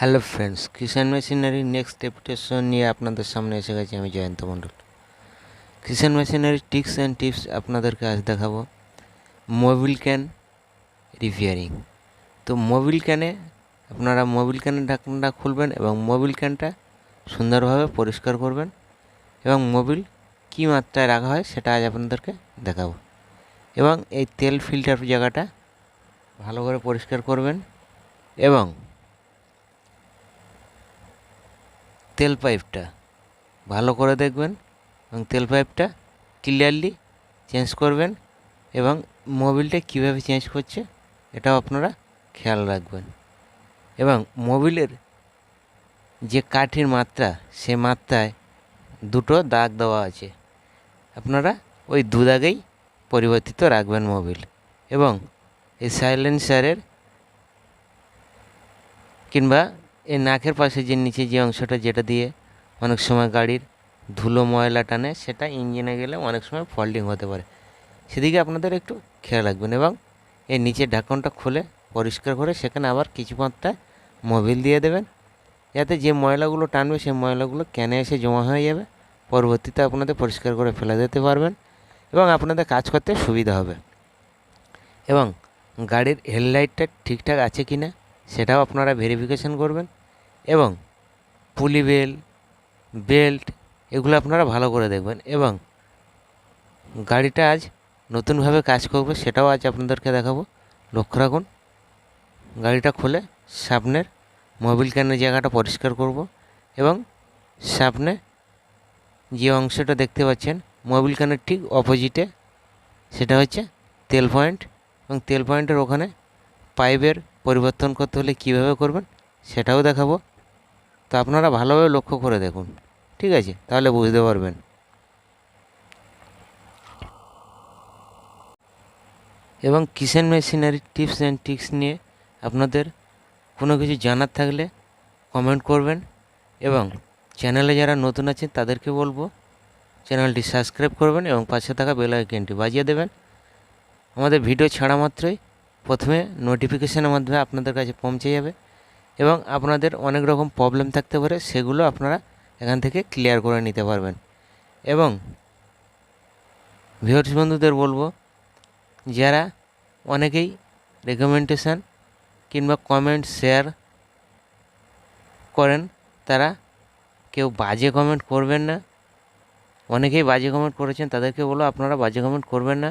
Hello friends, কিষান machinery next episode নিয়ে আপনাদের সামনে এসে গেছি আমি জয়ন্ত মণ্ডল। কিষান মেশিনারি টিপস অ্যান্ড টিপস আপনাদেরকে আজ দেখাবো মোবিল ক্যান রিপেয়ারিং। তো মোবিল ক্যানে আপনারা মোবিল ক্যানের ঢাকনাটা খুলবেন এবং মোবিল ক্যানটা সুন্দরভাবে পরিষ্কার করবেন এবং মোবিল কী মাত্রায় রাখা হয় সেটা আজ আপনাদেরকে দেখাবো। এবং এই তেল ফিল্টার জায়গাটা ভালো করে পরিষ্কার করবেন এবং তেল পাইপটা ভালো করে দেখবেন এবং তেল পাইপটা ক্লিয়ারলি চেঞ্জ করবেন এবং মোবিলটা কীভাবে চেঞ্জ করছে এটাও আপনারা খেয়াল রাখবেন। এবং মোবিলের যে কাঠির মাত্রা সে মাত্রায় দুটো দাগ দেওয়া আছে, আপনারা ওই দু দাগেই পরিবর্তিত রাখবেন মোবিল। এবং এই সাইলেন্সারের কিংবা এই নাকের পাশে যে নিচে যে অংশটা যেটা দিয়ে অনেক সময় গাড়ির ধুলো ময়লা টানে সেটা ইঞ্জিনে গেলে অনেক সময় ফল্টিং হতে পারে, সেদিকে আপনাদের একটু খেয়াল রাখবেন। এবং এই নিচের ঢাকনটা খুলে পরিষ্কার করে সেখানে আবার কিছু মাত্রায় মোবিল দিয়ে দেবেন, যাতে যে ময়লাগুলো টানবে সেই ময়লাগুলো ক্যানে এসে জমা হয়ে যাবে, পরবর্তীতে আপনাদের পরিষ্কার করে ফেলে দিতে পারবেন এবং আপনাদের কাজ করতে সুবিধা হবে। এবং গাড়ির হেডলাইটটা ঠিকঠাক আছে কি না সেটাও আপনারা ভেরিফিকেশন করবেন এবং পুলি বেল্ট এগুলো আপনারা ভালো করে দেখবেন। এবং গাড়িটা আজ নতুনভাবে কাজ করবে সেটাও আজ আপনাদেরকে দেখাবো, লক্ষ্য রাখুন। গাড়িটা খুলে সামনের মোবিল ক্যানের জায়গাটা পরিষ্কার করব এবং সামনে যে অংশটা দেখতে পাচ্ছেন মোবিল ক্যানের ঠিক অপোজিটে সেটা হচ্ছে তেল পয়েন্ট, এবং তেল পয়েন্টের ওখানে পাইপের পরিবর্তন করতে হলে কীভাবে করবেন সেটাও দেখাবো। তো আপনারা ভালোভাবে লক্ষ্য করে দেখুন, ঠিক আছে? তাহলে বুঝতে পারবেন। এবং কিষান মেশিনারি টিপস অ্যান্ড ট্রিক্স নিয়ে আপনাদের কোনো কিছু জানার থাকলে কমেন্ট করবেন এবং চ্যানেলে যারা নতুন আছেন তাদেরকে বলবো চ্যানেলটি সাবস্ক্রাইব করবেন এবং পাশে থাকা বেল আইকনটি বাজিয়ে দেবেন। আমাদের ভিডিও ছাড়া মাত্রই প্রথমে নোটিফিকেশানের মাধ্যমে আপনাদের কাছে পৌঁছে যাবে এবং আপনাদের অনেক রকম প্রবলেম থাকতে পারে, সেগুলো আপনারা এখান থেকে ক্লিয়ার করে নিতে পারবেন। এবং ভিউয়ার্স বন্ধুদের বলবো, যারা অনেকেই রেকমেন্ডেশান কিংবা কমেন্ট শেয়ার করেন তারা কেউ বাজে কমেন্ট করবেন না। অনেকেই বাজে কমেন্ট করেছেন, তাদেরকে বলো আপনারা বাজে কমেন্ট করবেন না।